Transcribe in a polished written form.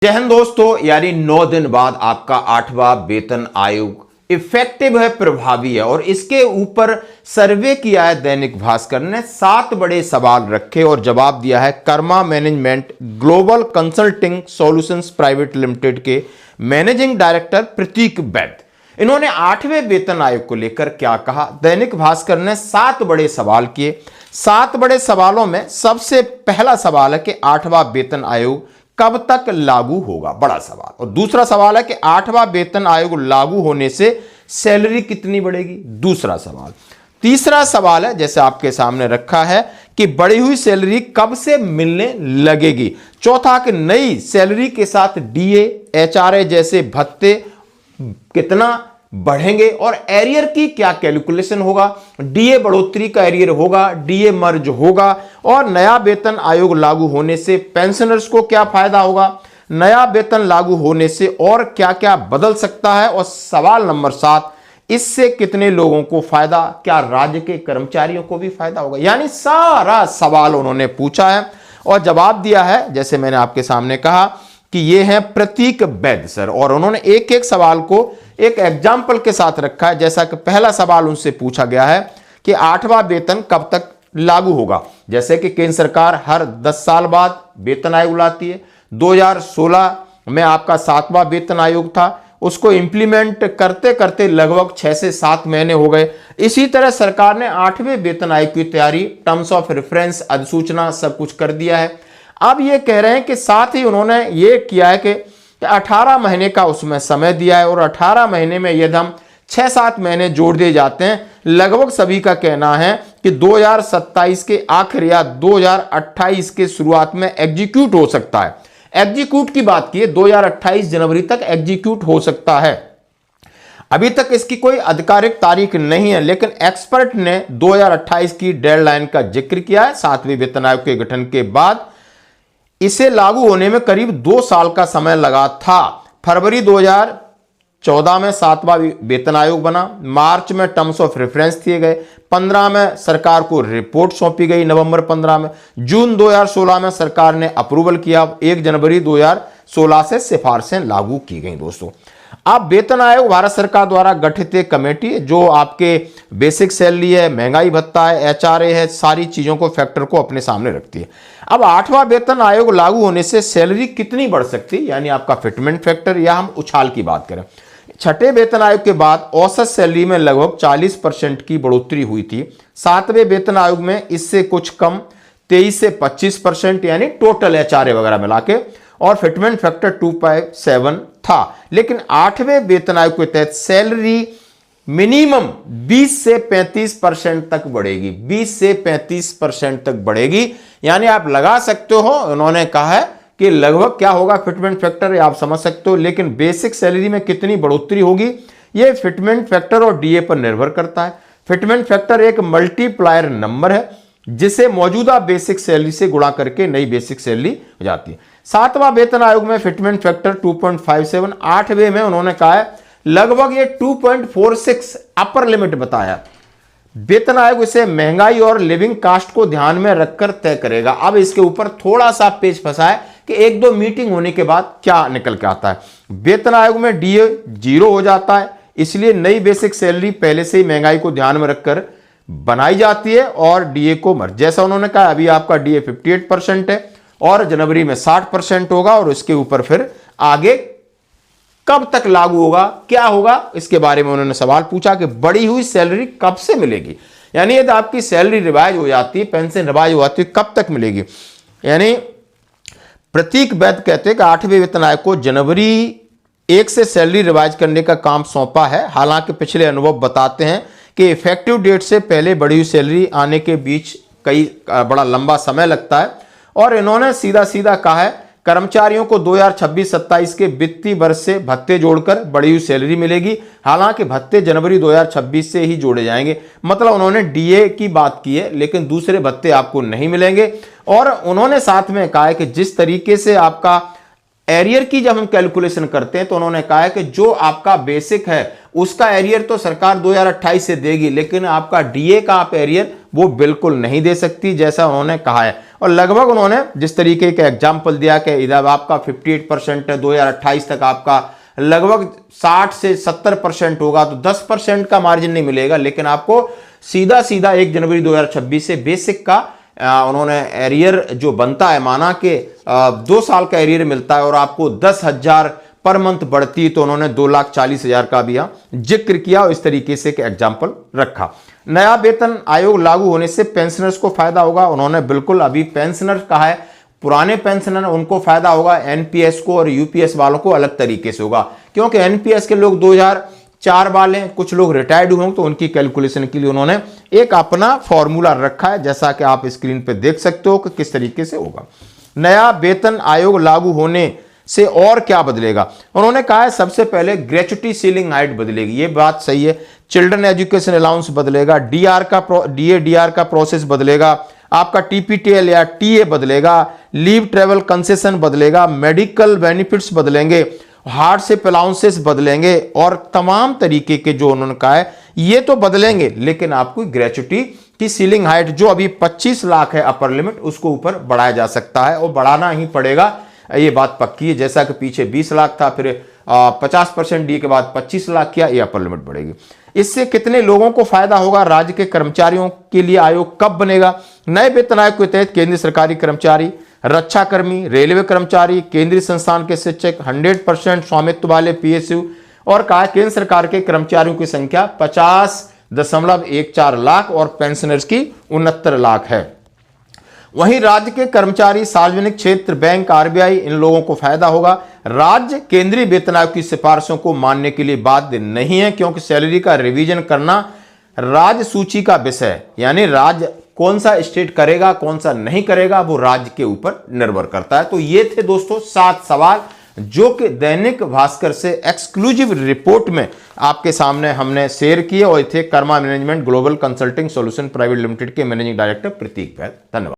जय हिंद दोस्तों, यानी 9 दिन बाद आपका 8वां वेतन आयोग इफेक्टिव है, प्रभावी है। और इसके ऊपर सर्वे किया है दैनिक भास्कर ने। 7 बड़े सवाल रखे और जवाब दिया है Karma management global consulting solutions private limited के मैनेजिंग डायरेक्टर प्रतीक वैद्य। इन्होंने 8वें वेतन आयोग को लेकर क्या कहा। दैनिक भास्कर ने 7 बड़े सवाल किए। 7 बड़े सवालों में सबसे पहला सवाल है कि 8वां वेतन आयोग कब तक लागू होगा, बड़ा सवाल। और दूसरा सवाल है कि 8वां वेतन आयोग लागू होने से सैलरी कितनी बढ़ेगी, दूसरा सवाल। तीसरा सवाल है, जैसे आपके सामने रखा है, कि बढ़ी हुई सैलरी कब से मिलने लगेगी। चौथा कि नई सैलरी के साथ डीए, एचआरए जैसे भत्ते कितना बढ़ेंगे और एरियर की क्या कैलकुलेशन होगा। डीए बढ़ोतरी का एरियर होगा, डीए मर्ज होगा। और नया वेतन आयोग लागू होने से पेंशनर्स को क्या फायदा होगा, नया वेतन लागू होने से और क्या क्या बदल सकता है। और सवाल नंबर 7, इससे कितने लोगों को फायदा, क्या राज्य के कर्मचारियों को भी फायदा होगा। यानी सारा सवाल उन्होंने पूछा है और जवाब दिया है। जैसे मैंने आपके सामने कहा कि ये है प्रतीक वैद्य सर, और उन्होंने एक एक सवाल को एक एग्जाम्पल के साथ रखा है। जैसा कि पहला सवाल उनसे पूछा गया है कि 8वां वेतन कब तक लागू होगा। जैसे कि केंद्र सरकार हर 10 साल बाद वेतन आयोग लाती है। 2016 में आपका 7वां वेतन आयोग था, उसको इंप्लीमेंट करते करते लगभग 6 से 7 महीने हो गए। इसी तरह सरकार ने 8वें वेतन आयोग की तैयारी, टर्म्स ऑफ रेफरेंस, अधिसूचना सब कुछ कर दिया है। अब ये कह रहे हैं कि साथ ही उन्होंने ये किया है कि 18 महीने का उसमें समय दिया है। और 18 महीने में यदि हम 6-7 महीने जोड़ दिए जाते हैं, लगभग सभी का कहना है कि 2027 के आखिर या 2028 के शुरुआत में एग्जीक्यूट हो सकता है। एग्जीक्यूट की बात की 2028 जनवरी तक एग्जीक्यूट हो सकता है। अभी तक इसकी कोई आधिकारिक तारीख नहीं है, लेकिन एक्सपर्ट ने 2028 की डेडलाइन का जिक्र किया है। 7वें वेतन आयोग के गठन के बाद इसे लागू होने में करीब 2 साल का समय लगा था। फरवरी 2014 में 7वां वेतन आयोग बना, मार्च में टर्म्स ऑफ रेफरेंस दिए गए, 15 में सरकार को रिपोर्ट सौंपी गई, नवंबर 15 में, जून 2016 में सरकार ने अप्रूवल किया, 1 जनवरी 2016 से सिफारिशें लागू की गई। दोस्तों, अब वेतन आयोग भारत सरकार द्वारा गठित एक कमेटी है जो आपके बेसिक सैलरी है, महंगाई भत्ता है, एचआरए है, सारी चीजों को फैक्टर को अपने सामने रखती है। अब 8वां वेतन आयोग लागू होने से सैलरी कितनी बढ़ सकती है, यानी आपका फिटमेंट फैक्टर, या हम उछाल की बात करें। 6ठे वेतन आयोग के बाद औसत सैलरी में लगभग 40% की बढ़ोतरी हुई थी। 7वें वेतन आयोग में इससे कुछ कम 23 से 25%, यानी टोटल एचआरए वगैरह मिला के, और फिटमेंट फैक्टर 2.7 था। लेकिन 8वें वेतन आयोग के तहत सैलरी मिनिमम 20 से 35% तक बढ़ेगी। 20 से 35% तक बढ़ेगी, यानी आप लगा सकते हो, उन्होंने कहा है कि लगभग क्या होगा फिटमेंट फैक्टर, आप समझ सकते हो। लेकिन बेसिक सैलरी में कितनी बढ़ोतरी होगी, यह फिटमेंट फैक्टर और डीए पर निर्भर करता है। फिटमेंट फैक्टर एक मल्टीप्लायर नंबर है जिसे मौजूदा बेसिक सैलरी से गुणा करके नई बेसिक सैलरी हो जाती है। 7वां वेतन आयोग में फिटमेंट फैक्टर 2.57, 8वें में उन्होंने कहा है लगभग ये 2.46 अपर लिमिट बताया। वेतन आयोग इसे महंगाई और लिविंग कास्ट को ध्यान में रखकर तय करेगा। अब इसके ऊपर थोड़ा सा पेच फंसा है कि 1-2 मीटिंग होने के बाद क्या निकल के आता है। वेतन आयोग में डीए 0 हो जाता है, इसलिए नई बेसिक सैलरी पहले से ही महंगाई को ध्यान में रखकर बनाई जाती है और डीए को मर्ज। जैसा उन्होंने कहा, अभी आपका डीए 58% है और जनवरी में 60% होगा, और इसके ऊपर फिर आगे कब तक लागू होगा, क्या होगा, इसके बारे में उन्होंने सवाल पूछा कि बढ़ी हुई सैलरी कब से मिलेगी। यानी यदि आपकी सैलरी रिवाइज हो जाती है, पेंशन रिवाइज हो जाती है, कब तक मिलेगी। यानी प्रतीक वैद्य कहते हैं कि 8वें वेतन आयोग को जनवरी 1 से सैलरी रिवाइज करने का काम सौंपा है। हालांकि पिछले अनुभव बताते हैं कि इफेक्टिव डेट से पहले बढ़ी हुई सैलरी आने के बीच बड़ा लंबा समय लगता है। और इन्होंने सीधा सीधा कहा है कर्मचारियों को 2026-27 के वित्तीय वर्ष से भत्ते जोड़कर बढ़ी हुई सैलरी मिलेगी। हालांकि भत्ते जनवरी 2026 से ही जोड़े जाएंगे। मतलब उन्होंने डीए की बात की है, लेकिन दूसरे भत्ते आपको नहीं मिलेंगे। और उन्होंने साथ में कहा है कि जिस तरीके से आपका एरियर की जब हम कैलकुलेशन करते हैं, तो उन्होंने कहा है कि जो आपका बेसिक है उसका एरियर तो सरकार 2028 से देगी, लेकिन आपका डीए का आप एरियर वो बिल्कुल नहीं दे सकती, जैसा उन्होंने कहा है। और लगभग उन्होंने जिस तरीके का एग्जाम्पल दिया कि इधर आपका 58% है, 2028 तक आपका लगभग 60 से 70% होगा, तो 10% का मार्जिन नहीं मिलेगा, लेकिन आपको सीधा सीधा 1 जनवरी 2026 से बेसिक का उन्होंने एरियर जो बनता है, माना कि 2 साल का एरियर मिलता है और आपको 10,000 पर मंथ बढ़ती, तो उन्होंने 2,40,000 का भी यहां जिक्र किया और इस तरीके से एग्जाम्पल रखा। नया वेतन आयोग लागू होने से पेंशनर्स को फायदा होगा, उन्होंने बिल्कुल अभी पेंशनर कहा है, पुराने पेंशनर उनको फायदा होगा, एनपीएस को और यूपीएस वालों को अलग तरीके से होगा, क्योंकि एनपीएस के लोग 2004 वाले, कुछ लोग रिटायर्ड हुए, तो उनकी कैलकुलेशन के लिए उन्होंने एक अपना फॉर्मूला रखा है, जैसा कि आप स्क्रीन पे देख सकते हो कि किस तरीके से होगा। नया वेतन आयोग लागू होने से और क्या बदलेगा, उन्होंने कहा है सबसे पहले ग्रेच्युटी सीलिंग हाइट बदलेगी, ये बात सही है। चिल्ड्रन एजुकेशन अलाउंस बदलेगा, डीआर का प्रोसेस बदलेगा, आपका टीपीटीएल या टीए बदलेगा, लीव ट्रेवल कंसेशन बदलेगा, मेडिकल बेनिफिट्स बदलेंगे, हार्डशिप अलाउंसेस बदलेंगे, और तमाम तरीके के जो उन्होंने कहा है ये तो बदलेंगे, लेकिन आपको ग्रेच्युटी की सीलिंग हाइट जो अभी 25 लाख है अपर लिमिट, उसको ऊपर बढ़ाया जा सकता है और बढ़ाना ही पड़ेगा, ये बात पक्की है। जैसा कि पीछे 20 लाख था, फिर 50% डी के बाद 25 लाख किया, ये अपर लिमिट बढ़ेगी। इससे कितने लोगों को फायदा होगा, राज्य के कर्मचारियों के लिए आयोग कब बनेगा, नए वेतन आयोग के तहत केंद्रीय सरकारी कर्मचारी, रक्षा कर्मी, रेलवे कर्मचारी, केंद्रीय संस्थान के शिक्षक, 100% स्वामित्व वाले पीएसयू, और कहा केंद्र सरकार के कर्मचारियों की संख्या 50.14 लाख और पेंशनर्स की 69 लाख है। वहीं राज्य के कर्मचारी, सार्वजनिक क्षेत्र बैंक, आरबीआई, इन लोगों को फायदा होगा। राज्य केंद्रीय वेतन आयोग की सिफारिशों को मानने के लिए बाध्य नहीं है, क्योंकि सैलरी का रिवीजन करना राज्य सूची का विषय है, यानी राज्य कौन सा स्टेट करेगा कौन सा नहीं करेगा वो राज्य के ऊपर निर्भर करता है। तो ये थे दोस्तों 7 सवाल जो कि दैनिक भास्कर से एक्सक्लूसिव रिपोर्ट में आपके सामने हमने शेयर किए और थे Karma management global consulting solution private limited के मैनेजिंग डायरेक्टर प्रतीक वैद। धन्यवाद।